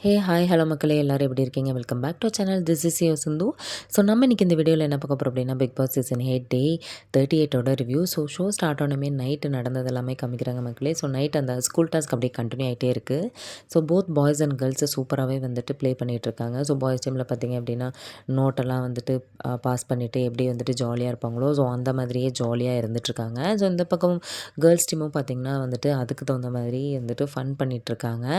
Hey hi hello மக்களே எல்லாரும் எப்படி இருக்கீங்க? Welcome back to channel. This is your Sindhu. So நம்ம இன்றைக்கி இந்த வீடியோவில் என்ன பார்க்க போகிறோம் அப்படின்னா, பிக் பாஸ் சீசன் 8 டே 38ஓட ரிவ்யூ. ஸோ ஷோ ஸ்டார்ட் ஆனமே நைட்டு நடந்தது எல்லாமே காமிக்கிறாங்க மக்களே. ஸோ நைட் அந்த ஸ்கூல் டாஸ்க் அப்படியே கண்டினியூ ஆகிட்டே இருக்குது. So both boys and girls சூப்பராகவே வந்துட்டு ப்ளே பண்ணிகிட்ருக்காங்க. ஸோ பாய்ஸ் டீமில் பார்த்திங்க அப்படின்னா நோட்டெல்லாம் வந்துட்டு பாஸ் பண்ணிவிட்டு எப்படி வந்துட்டு ஜாலியாக இருப்பாங்களோ, ஸோ அந்த மாதிரியே ஜாலியாக இருந்துகிட்ருக்காங்க. ஸோ இந்த பக்கம் கேர்ள்ஸ் டீமும் பார்த்திங்கன்னா வந்துட்டு அதுக்கு தகுந்த மாதிரி வந்துட்டு ஃபன் பண்ணிகிட்ருக்காங்க.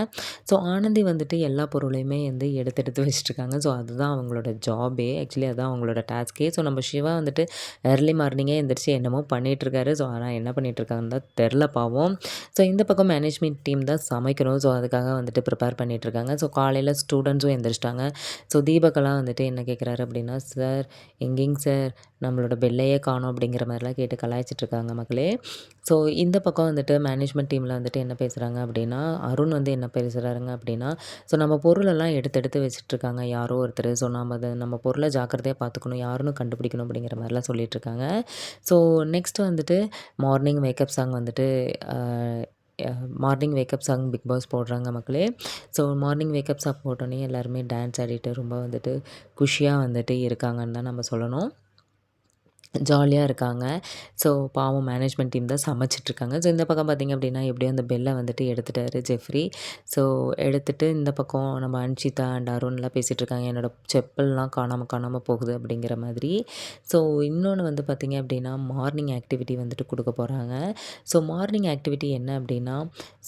ஸோ ஆனந்தி வந்துட்டு எல்லா பொருளையுமே வந்து எடுத்து எடுத்து வச்சுட்ருக்காங்க. ஸோ அதுதான் அவங்களோட ஜாபே. ஆக்சுவலி அதுதான் அவங்களோட டாஸ்க்கே. ஸோ நம்ம சிவா வந்துட்டு ஏர்லி மார்னிங்கே எந்திரிச்சு என்னமோ பண்ணிகிட்ருக்காரு. ஸோ ஆனால் என்ன பண்ணிகிட்ருக்காங்கன்னு தான் தெரில பாவம். ஸோ இந்த பக்கம் மேனேஜ்மெண்ட் டீம் தான் சமைக்கணும். ஸோ அதுக்காக வந்துட்டு ப்ரிப்பேர் பண்ணிகிட்ருக்காங்க. ஸோ காலையில் ஸ்டூடெண்ட்ஸும் எந்திரிச்சிட்டாங்க. ஸோ தீபக்கெல்லாம் வந்துட்டு என்ன கேட்குறாரு அப்படின்னா, சார் எங்கேங்க சார் நம்மளோட பெல்லையே காணோம் அப்படிங்கிற மாதிரிலாம் கேட்டு கலாய்ச்சிட்ருக்காங்க மக்களே. ஸோ இந்த பக்கம் வந்துட்டு மேனேஜ்மெண்ட் டீமில் வந்துட்டு என்ன பேசுகிறாங்க அப்படின்னா, அருண் வந்து என்ன பேசுகிறாருங்க அப்படின்னா, ஸோ நம்ம பொருளெல்லாம் எடுத்து எடுத்து வச்சுட்ருக்காங்க யாரோ ஒருத்தர். ஸோ நம்ம பொருளை ஜாக்கிரதையாக பார்த்துக்கணும், யாருன்னு கண்டுபிடிக்கணும் அப்படிங்கிற மாதிரிலாம் சொல்லிகிட்ருக்காங்க. ஸோ நெக்ஸ்ட்டு வந்துட்டு மார்னிங் மேக்கப் சாங் வந்துட்டு morning wake up song big boss போடுறாங்க மக்களே. ஸோ மார்னிங் வேக்கப் சாங் போட்டோன்னே எல்லாருமே டான்ஸ் ஆடிட்டு ரொம்ப வந்துட்டு குஷியாக வந்துட்டு இருக்காங்கன்னு தான் நம்ம சொல்லணும். ஜாலியாக இருக்காங்க. ஸோ பாவம் மேனேஜ்மெண்ட் டீம் தான் சமைச்சிட்ருக்காங்க. ஸோ இந்த பக்கம் பார்த்திங்க அப்படின்னா எப்படியோ அந்த பெல்லை வந்துட்டு எடுத்துட்டாரு ஜெஃப்ரி. ஸோ எடுத்துட்டு இந்த பக்கம் நம்ம அன்ஷிதா அண்ட் அருண்லாம் பேசிகிட்ருக்காங்க, என்னோடய செப்பல்லாம் காணாமல் போகுது அப்படிங்கிற மாதிரி. ஸோ இன்னொன்று வந்து பார்த்திங்க அப்படின்னா மார்னிங் ஆக்டிவிட்டி வந்துட்டு கொடுக்க போகிறாங்க. ஸோ மார்னிங் ஆக்டிவிட்டி என்ன அப்படின்னா,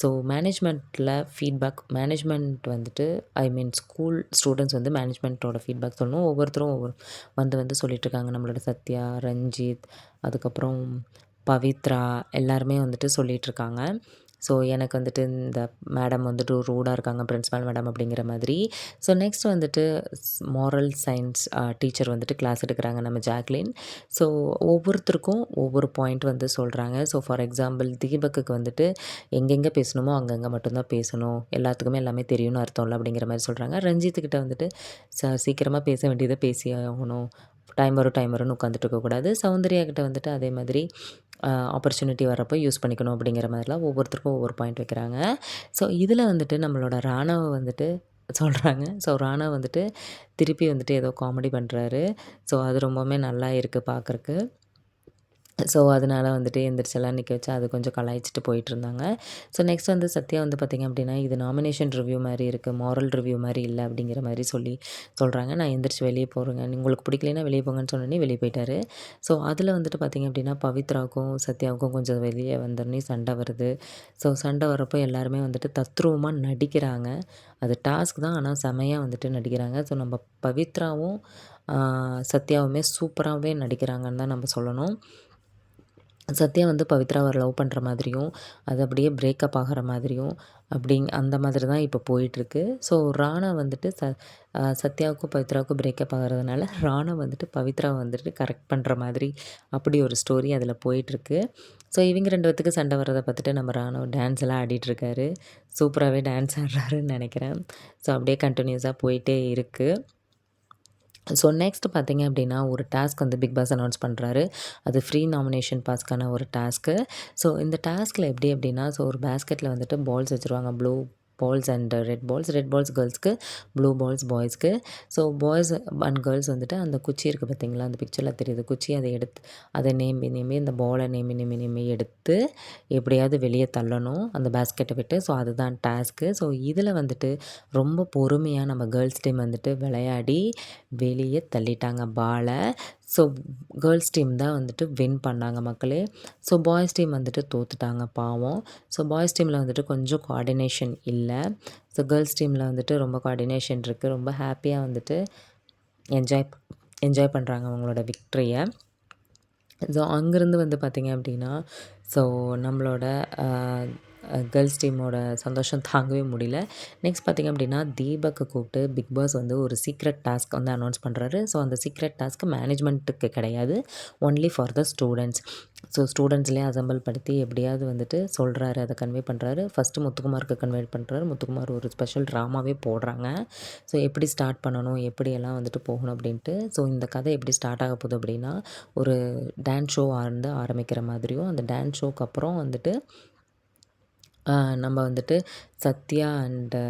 ஸோ மேனேஜ்மெண்ட் வந்துட்டு ஸ்கூல் ஸ்டூடெண்ட்ஸ் வந்து மேனேஜ்மெண்ட்டோட ஃபீட்பேக் சொல்லணும். ஒவ்வொருத்தரும் வந்து சொல்லிகிட்ருக்காங்க. நம்மளோட சத்யா, ரஞ்சித், அதுக்கப்புறம் பவித்ரா எல்லாருமே வந்துட்டு சொல்லிகிட்ருக்காங்க. ஸோ எனக்கு வந்துட்டு இந்த மேடம் வந்துட்டு ரூடாக இருக்காங்க, பிரின்சிபல் மேடம் அப்படிங்கிற மாதிரி. ஸோ நெக்ஸ்ட் வந்துட்டு மாரல் சயின்ஸ் டீச்சர் வந்துட்டு கிளாஸ் எடுக்கிறாங்க, நம்ம ஜாக்லின். ஸோ ஒவ்வொருத்தருக்கும் ஒவ்வொரு பாயிண்ட் வந்து சொல்கிறாங்க. ஸோ ஃபார் எக்ஸாம்பிள் தீபக்குக்கு வந்துட்டு எங்கெங்கே பேசணுமோ அங்கங்கே மட்டும்தான் பேசணும், எல்லாத்துக்குமே எல்லாமே தெரியும்னு அர்த்தம்ல அப்படிங்கிற மாதிரி சொல்கிறாங்க. ரஞ்சித்துக்கிட்ட வந்துட்டு சீக்கிரமாக பேச வேண்டியதை பேசி ஆகணும், டைம் வரும்னு உட்காந்துட்டு இருக்கக்கூடாது. சௌந்தர்யா கிட்ட வந்துட்டு அதே மாதிரி ஆப்பர்ச்சுனிட்டி வரப்போ யூஸ் பண்ணிக்கணும் அப்படிங்கிற மாதிரிலாம் ஒவ்வொருத்தருக்கும் ஒவ்வொரு பாயிண்ட் வைக்கிறாங்க. ஸோ இதில் வந்துட்டு நம்மளோட ராணாவை வந்துட்டு சொல்கிறாங்க. ஸோ ராணா வந்துட்டு திருப்பி வந்துட்டு ஏதோ காமெடி பண்ணுறாரு. ஸோ அது ரொம்பவுமே நல்லா இருக்குது பார்க்குறக்கு. ஸோ அதனால் வந்துட்டு எந்திரிச்செல்லாம் நிற்க வச்சு அது கொஞ்சம் கலாய்ச்சிட்டு போயிட்டுருந்தாங்க. ஸோ நெக்ஸ்ட் வந்து சத்யா வந்து பார்த்திங்க அப்படின்னா, இது நாமினேஷன் ரிவ்யூ மாதிரி இருக்குது, மாரல் ரிவ்யூ மாதிரி இல்லை அப்படிங்கிற மாதிரி சொல்கிறாங்க. நான் எந்திரிச்சு வெளியே போகிறேங்க, உங்களுக்கு பிடிக்கலைன்னா வெளியே போங்கன்னு சொன்னோன்னே வெளியே போயிட்டாரு. ஸோ அதில் வந்துட்டு பார்த்திங்க அப்படின்னா பவித்ராவுக்கும் சத்யாவுக்கும் கொஞ்சம் வெளியே வந்தோடனே சண்டை வருது. ஸோ சண்டை வரப்போ எல்லாருமே வந்துட்டு தத்ரூபமாக நடிக்கிறாங்க. அது டாஸ்க் தான், ஆனால் செமையாக வந்துட்டு நடிக்கிறாங்க. ஸோ நம்ம பவித்ராவும் சத்யாவுமே சூப்பராகவே நடிக்கிறாங்கன்னு தான் நம்ம சொல்லணும். சத்யா வந்து பவித்ராவை லவ் பண்ணுற மாதிரியும், அது அப்படியே பிரேக்கப் ஆகிற மாதிரியும் அந்த மாதிரி தான் இப்போ போயிட்டுருக்கு. ஸோ ராணா வந்துட்டு சத்யாவுக்கும் பவித்ராவுக்கும் பிரேக்கப் ஆகிறதுனால ராணா வந்துட்டு பவித்ராவை வந்துட்டு கரெக்ட் பண்ணுற மாதிரி அப்படி ஒரு ஸ்டோரி அதில் போயிட்டுருக்கு. ஸோ இவங்க 2 பேத்துக்கு சண்டை வர்றதை பார்த்துட்டு நம்ம ராணா டான்ஸ் எல்லாம் ஆடிட்டுருக்காரு. சூப்பராகவே டான்ஸ் ஆடுறாருன்னு நினைக்கிறேன். ஸோ அப்படியே கண்டினியூஸாக போயிட்டே இருக்குது. ஸோ நெக்ஸ்ட் பார்த்திங்க அப்படின்னா ஒரு டாஸ்க் வந்து பிக் பாஸ் அனௌன்ஸ் பண்ணுறாரு. அது ஃப்ரீ நாமினேஷன் பாஸ்க்கான ஒரு டாஸ்க்கு. ஸோ இந்த டாஸ்கில் எப்படி அப்படின்னா, ஸோ ஒரு பேஸ்கெட்டில் வந்துட்டு பால்ஸ் வச்சுருவாங்க, blue balls and red balls கேர்ள்ஸ்க்கு, ப்ளூ பால்ஸ் பாய்ஸ்க்கு. ஸோ பாய்ஸ் அண்ட் கேர்ள்ஸ் வந்துட்டு அந்த குச்சி இருக்குது பார்த்தீங்களா, அந்த பிக்சரில் தெரியுது குச்சி, அதை எடுத்து அதை நேமி அந்த பாலை நேமி எடுத்து எப்படியாவது வெளியே தள்ளணும் அந்த பேஸ்கெட்டை விட்டு. ஸோ அதுதான் டாஸ்க்கு. ஸோ இதில் வந்துட்டு ரொம்ப பொறுமையாக நம்ம கேர்ள்ஸ் டீம் வந்துட்டு விளையாடி வெளியே தள்ளிட்டாங்க பாலை. ஸோ கேர்ள்ஸ் டீம் தான் வந்துட்டு வின் பண்ணாங்க மக்களே. ஸோ பாய்ஸ் டீம் வந்துட்டு தோற்றுட்டாங்க பாவம். ஸோ பாய்ஸ் டீமில் வந்துட்டு கொஞ்சம் கோஆர்டினேஷன் இல்லை. ஸோ கேர்ள்ஸ் டீமில் வந்துட்டு ரொம்ப கோஆர்டினேஷன் இருக்குது. ரொம்ப ஹாப்பியாக வந்துட்டு என்ஜாய் பண்ணுறாங்க அவங்களோட விக்ட்ரியை. ஸோ அங்கேருந்து வந்து பார்த்திங்க அப்படின்னா, ஸோ நம்மளோட கேர்ள்ஸ் டீமோட சந்தோஷம் தாங்கவே முடியல. நெக்ஸ்ட் பார்த்திங்க அப்படின்னா தீபக்கை கூப்பிட்டு பிக் பாஸ் வந்து ஒரு சீக்ரெட் டாஸ்க் வந்து அனௌன்ஸ் பண்ணுறாரு. ஸோ அந்த சீக்ரெட் டாஸ்க்கு மேனேஜ்மெண்ட்டுக்கு கிடையாது, only for the students. So ஸ்டூடெண்ட்ஸ்லேயே அசம்பிள் படுத்தி எப்படியாவது வந்துட்டு சொல்கிறாரு, அதை கன்வே பண்ணுறாரு. ஃபஸ்ட்டு முத்துக்குமாருக்கு கன்வே பண்ணுறாரு. முத்துக்குமார் ஒரு ஸ்பெஷல் ட்ராமாவே போடுறாங்க. ஸோ எப்படி ஸ்டார்ட் பண்ணணும், எப்படியெல்லாம் வந்துட்டு போகணும் அப்படின்ட்டு. ஸோ இந்த கதை எப்படி ஸ்டார்ட் ஆக போகுது அப்படின்னா, ஒரு டான்ஸ் ஷோ வந்து ஆரம்பிக்கிற மாதிரியும், அந்த டான்ஸ் ஷோக்கு அப்புறம் வந்துட்டு நம்ம வந்துட்டு சத்யா அண்டு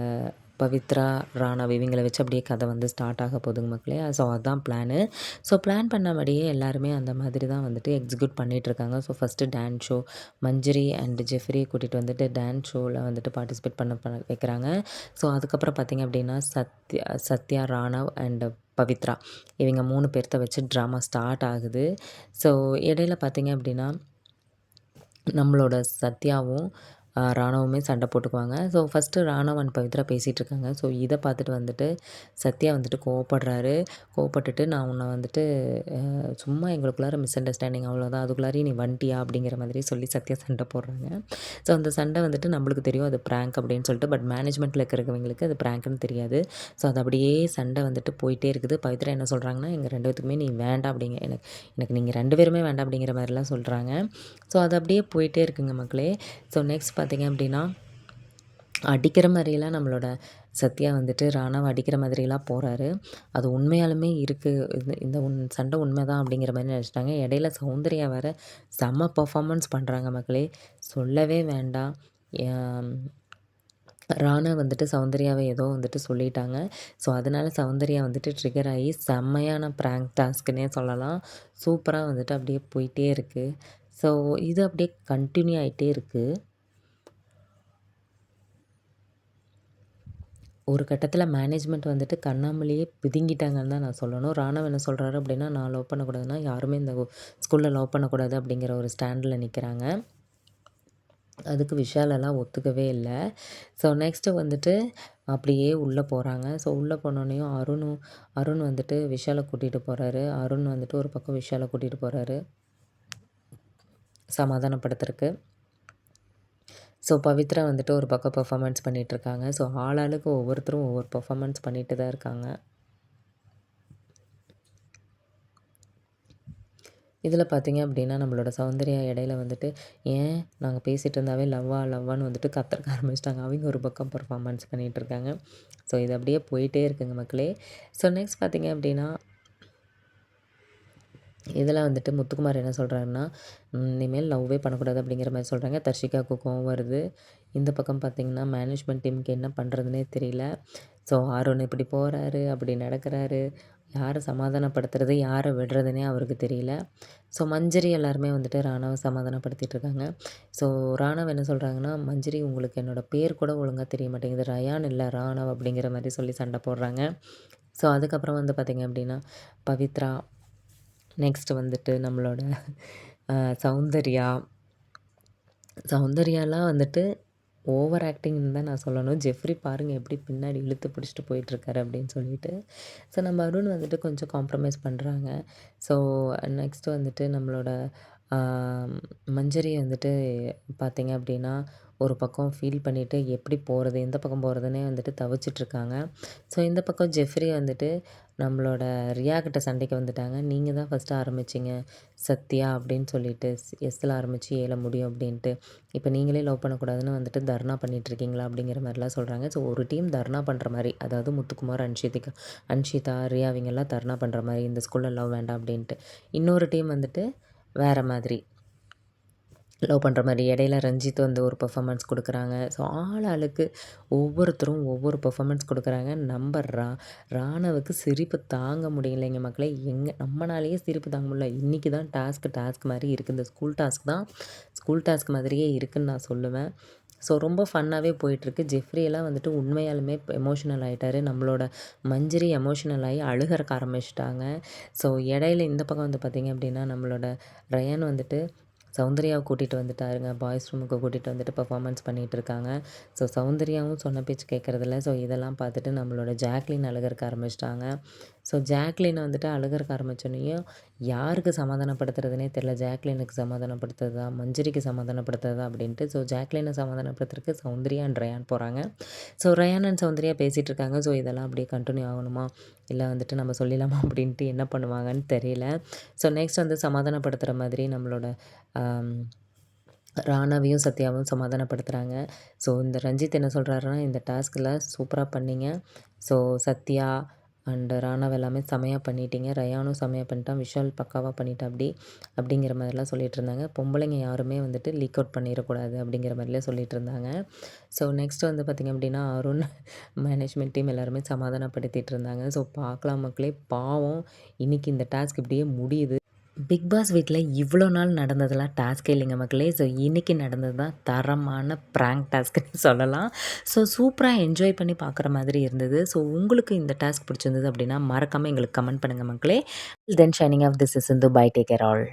பவித்ரா, ராணவ் இவங்கள வச்சு அப்படியே கதை வந்து ஸ்டார்ட் ஆக போகுதுங்க மக்களே. ஸோ அதான் பிளானு. ஸோ பிளான் பண்ணபடியே எல்லாருமே அந்த மாதிரி தான் வந்துட்டு எக்ஸிக்யூட் பண்ணிகிட்ருக்காங்க. So first dance show Manjari and ஜெஃப்ரியை கூட்டிகிட்டு வந்துட்டு டான்ஸ் ஷோவில் வந்துட்டு பார்ட்டிசிபேட் பண்ண வைக்கிறாங்க. ஸோ அதுக்கப்புறம் பார்த்திங்க அப்படின்னா சத்யா, ராணவ் அண்ட் பவித்ரா இவங்க 3 பேர்த்த வச்சு ட்ராமா ஸ்டார்ட் ஆகுது. ஸோ இடையில பார்த்திங்க அப்படின்னா நம்மளோட சத்யாவும் ராணவுமே சண்டை போட்டுக்குவாங்க. So first Ranav and Pavithra பேசிகிட்ருக்காங்க. ஸோ இதை பார்த்துட்டு வந்துட்டு சத்யா வந்துட்டு கோவப்படுறாரு. கோவப்பட்டுட்டு நான் உன்னை வந்துட்டு சும்மா எங்களுக்குள்ளார மிஸ் அண்டர்ஸ்டாண்டிங் அவ்வளோதான், அதுக்குள்ளாரையும் நீ வந்துட்டியா அப்படிங்கிற மாதிரி சொல்லி சத்யா சண்டை போடுறாங்க. ஸோ அந்த சண்டை வந்துட்டு நம்மளுக்கு தெரியும் அது ப்ராங்க் அப்படின்னு சொல்லிட்டு, பட் மேனேஜ்மெண்ட்டில் இருக்கிறவங்களுக்கு அது ப்ராங்க்னு தெரியாது. ஸோ அது அப்படியே சண்டை வந்துட்டு போயிட்டே இருக்குது. பவித்ரா என்ன சொல்கிறாங்கன்னா, எங்கள் 2 பேத்துக்குமே நீ வேண்டாம் அப்படிங்க, எனக்கு நீங்கள் 2 பேருமே வேண்டாம் அப்படிங்கிற மாதிரிலாம் சொல்கிறாங்க. ஸோ அது அப்படியே போயிட்டே இருக்குங்க மக்களே. ஸோ நெக்ஸ்ட் பார்த்திங்க அப்படின்னா அடிக்கிற மாதிரியெல்லாம் நம்மளோட சத்யா வந்துட்டு ராணாவை அடிக்கிற மாதிரிலாம் போகிறாரு. அது உண்மையாலுமே இருக்குது, இந்த சண்டை உண்மை தான் அப்படிங்கிற மாதிரி நினச்சிட்டாங்க. இடையில சௌந்தர்யா வேறு செம்ம பர்ஃபார்மன்ஸ் பண்ணுறாங்க மக்களே, சொல்லவே வேண்டாம். ராணா வந்துட்டு சௌந்தர்யாவை ஏதோ வந்துட்டு சொல்லிட்டாங்க. ஸோ அதனால் சௌந்தர்யா வந்துட்டு ட்ரிகர் ஆகி செம்மையான ப்ராங்க் டாஸ்க்குன்னே சொல்லலாம். சூப்பராக வந்துட்டு அப்படியே போயிட்டே இருக்குது. ஸோ இது அப்படியே கண்டினியூ ஆகிட்டே இருக்குது. ஒரு கட்டத்தில் மேனேஜ்மெண்ட் வந்துட்டு கண்ணாமூலியே பிதுங்கிட்டாங்கன்னு தான் நான் சொல்லணும். ராணவ் என்ன சொல்கிறாரு அப்படின்னா, நான் லவ் பண்ணக்கூடாதுன்னா யாருமே இந்த ஸ்கூலில் லவ் பண்ணக்கூடாது அப்படிங்கிற ஒரு ஸ்டாண்டில் நிற்கிறாங்க. அதுக்கு விஷாலெல்லாம் ஒத்துக்கவே இல்லை. ஸோ நெக்ஸ்ட்டு வந்துட்டு அப்படியே உள்ளே போகிறாங்க. ஸோ உள்ளே போனோடனையும் அருண் வந்துட்டு விஷாலை கூட்டிகிட்டு போகிறாரு. அருண் வந்துட்டு ஒரு பக்கம் விஷாலை கூட்டிகிட்டு போகிறாரு சமாதானப்படுத்துறதுக்கு. ஸோ பவித்ரா வந்துட்டு ஒரு பக்கம் பெர்ஃபார்மன்ஸ் பண்ணிகிட்ருக்காங்க. ஸோ ஆளாளுக்கு ஒவ்வொருத்தரும் ஒவ்வொரு பெர்ஃபார்மன்ஸ் பண்ணிட்டு தான் இருக்காங்க. இதில் பார்த்திங்க அப்படின்னா நம்மளோட சௌந்தர்யா இடையில வந்துட்டு ஏன் நாங்கள் பேசிகிட்டு இருந்தாவே லவ்வான்னு வந்துட்டு கத்துறக்க ஆரம்பிச்சிட்டாங்க. அவங்க ஒரு பக்கம் பெர்ஃபார்மன்ஸ் பண்ணிகிட்ருக்காங்க. ஸோ இது அப்படியே போயிட்டே இருக்குங்க மக்களே. ஸோ நெக்ஸ்ட் பார்த்திங்க அப்படின்னா இதில் வந்துட்டு முத்துக்குமார் என்ன சொல்கிறாருன்னா, இனிமேல் லவ்வே பண்ணக்கூடாது அப்படிங்கிற மாதிரி சொல்கிறாங்க. தர்ஷிகாவுக்கு கோவம் வருது. இந்த பக்கம் பார்த்திங்கன்னா மேனேஜ்மெண்ட் டீமுக்கு என்ன பண்ணுறதுனே தெரியல. ஸோ அருண் இப்படி போகிறாரு, அப்படி நடக்கிறாரு, யாரை சமாதானப்படுத்துறது யாரை விடுறதுனே அவருக்கு தெரியல. ஸோ மஞ்சரி எல்லாருமே வந்துட்டு ராணாவை சமாதானப்படுத்திகிட்ருக்காங்க. ஸோ ராணவ் என்ன சொல்கிறாங்கன்னா, மஞ்சரி உங்களுக்கு என்னோடய பேர் கூட ஒழுங்காக தெரிய மாட்டேங்குது, ரயான் இல்லை ராணவ் அப்படிங்கிற மாதிரி சொல்லி சண்டை போடுறாங்க. ஸோ அதுக்கப்புறம் வந்து பார்த்திங்க அப்படின்னா பவித்ரா, நெக்ஸ்ட்டு வந்துட்டு நம்மளோட சௌந்தர்யாலாம் வந்துட்டு ஓவர் ஆக்டிங்னு தான் நான் சொல்லணும். ஜெஃப்ரி பாருங்கள் எப்படி பின்னாடி இழுத்து பிடிச்சிட்டு போயிட்டுருக்காரு அப்படின்னு சொல்லிட்டு. ஸோ நம்ம அருண் வந்துட்டு கொஞ்சம் காம்ப்ரமைஸ் பண்ணுறாங்க. ஸோ நெக்ஸ்ட்டு வந்துட்டு நம்மளோட மஞ்சரி வந்துட்டு பார்த்திங்க அப்படின்னா ஒரு பக்கம் ஃபீல் பண்ணிவிட்டு எப்படி போகிறது, எந்த பக்கம் போகிறதுனே வந்துட்டு தவிச்சிட்ருக்காங்க. ஸோ இந்த பக்கம் ஜெஃப்ரி வந்துட்டு நம்மளோட ரியா கிட்ட சண்டைக்கு வந்துட்டாங்க. நீங்கள் தான் ஃபஸ்ட்டு ஆரம்பிச்சிங்க சத்யா அப்படின்னு சொல்லிட்டு, எஸ்ஸில் ஆரம்பித்து ஏல முடியும் அப்படின்ட்டு. இப்போ நீங்களே லவ் பண்ணக்கூடாதுன்னு வந்துட்டு தர்ணா பண்ணிகிட்ருக்கீங்களா அப்படிங்கிற மாதிரிலாம் சொல்கிறாங்க. ஸோ ஒரு டீம் தர்ணா பண்ணுற மாதிரி, அதாவது முத்துக்குமார், அன்ஷிதா, ரியா இவங்கெல்லாம் தர்ணா பண்ணுற மாதிரி இந்த ஸ்கூலில் லவ் வேண்டாம் அப்படின்ட்டு. இன்னொரு டீம் வந்துட்டு வேறு மாதிரி லவ் பண்ணுற மாதிரி. இடையில ரஞ்சித் வந்து ஒரு பெர்ஃபார்மன்ஸ் கொடுக்குறாங்க. ஸோ ஆளுக்கு ஒவ்வொருத்தரும் ஒவ்வொரு பெர்ஃபார்மன்ஸ் கொடுக்குறாங்க. நம்ம ராணவுக்கு சிரிப்பு தாங்க முடியலைங்க மக்களே. நம்மளாலேயே சிரிப்பு தாங்க முடியல. இன்றைக்கி தான் டாஸ்க் மாதிரி இருக்குது. இந்த ஸ்கூல் டாஸ்க் மாதிரியே இருக்குதுன்னு நான் சொல்லுவேன். ஸோ ரொம்ப ஃபன்னாகவே போயிட்டுருக்கு. ஜெஃப்ரியெல்லாம் வந்துட்டு உண்மையாலுமே எமோஷனல் ஆகிட்டாரு. நம்மளோட மஞ்சரி எமோஷனல் ஆகி அழுகறக்க ஆரம்பிச்சிட்டாங்க. ஸோ இடையில இந்த பக்கம் வந்து பார்த்திங்க அப்படின்னா நம்மளோட ரயான் வந்துட்டு சௌந்தர்யாவை கூட்டிகிட்டு வந்துட்டாருங்க. பாய்ஸ் ரூமுக்கு கூட்டிகிட்டு வந்துட்டு பெர்ஃபார்மன்ஸ் பண்ணிகிட்ருக்காங்க. ஸோ சௌந்தர்யாவும் சொன்ன பேச்சு கேட்குறதில்ல. ஸோ இதெல்லாம் பார்த்துட்டு நம்மளோட ஜாக்லின் அழுகறக்க ஆரம்பிச்சிட்டாங்க. ஸோ ஜாக்லினை வந்துட்டு அழுகறக்க ஆரம்பித்தோன்னையும் யாருக்கு சமாதானப்படுத்துறதுனே தெரில. ஜாக்லினுக்கு சமாதானப்படுத்துறதா, மஞ்சரிக்கு சமாதானப்படுத்துறதா அப்படின்ட்டு. ஸோ ஜாக்லினை சமாதானப்படுத்துறதுக்கு சௌந்தர்யா அண்ட் ரயான் போகிறாங்க. ஸோ ரயான் அண்ட் சௌந்தர்யா பேசிகிட்டு இருக்காங்க. ஸோ இதெல்லாம் அப்படியே கண்டினியூ ஆகணுமா, இல்லை வந்துட்டு நம்ம சொல்லிடலாமா அப்படின்ட்டு என்ன பண்ணுவாங்கன்னு தெரியல. ஸோ நெக்ஸ்ட் வந்து சமாதானப்படுத்துகிற மாதிரி நம்மளோட ராணாவையும் சத்யாவும் சமாதானப்படுத்துகிறாங்க. ஸோ இந்த ரஞ்சித் என்ன சொல்கிறாருன்னா, இந்த டாஸ்கில் சூப்பராக பண்ணீங்க. ஸோ சத்யா, அண்ட் ராணவ் எல்லாமே செமையாக பண்ணிட்டீங்க. ரயானும் செமையாக பண்ணிட்டான். விஷால் பக்காவாக பண்ணிட்டாப்படி அப்படிங்கிற மாதிரிலாம் சொல்லிட்டு இருந்தாங்க. பொம்பளைங்க யாருமே வந்துட்டு லீக் அவுட் பண்ணிடக்கூடாது அப்படிங்கிற மாதிரிலாம் சொல்லிட்டு இருந்தாங்க. ஸோ நெக்ஸ்ட் வந்து பார்த்திங்க அப்படின்னா அருண் மேனேஜ்மெண்ட் டீம் எல்லாருமே சமாதானப்படுத்திட்டு இருந்தாங்க. ஸோ பார்க்கலாம் மக்களே, பாவம் இன்னைக்கு இந்த டாஸ்க் இப்படியே முடியுது. பிக் பாஸ் வீட்டில் இவ்வளோ நாள் நடந்ததெல்லாம் டாஸ்க்கே இல்லைங்க மக்களே. ஸோ இன்றைக்கி நடந்தது தான் தரமான ப்ராங்க் டாஸ்க்குன்னு சொல்லலாம். ஸோ சூப்பராக என்ஜாய் பண்ணி பார்க்குற மாதிரி இருந்தது. ஸோ உங்களுக்கு இந்த டாஸ்க் பிடிச்சிருந்தது அப்படின்னா மறக்காமல் எங்களுக்கு கமெண்ட் பண்ணுங்கள் மக்களே. Then signing off this is Sindhu. Bye, take care all.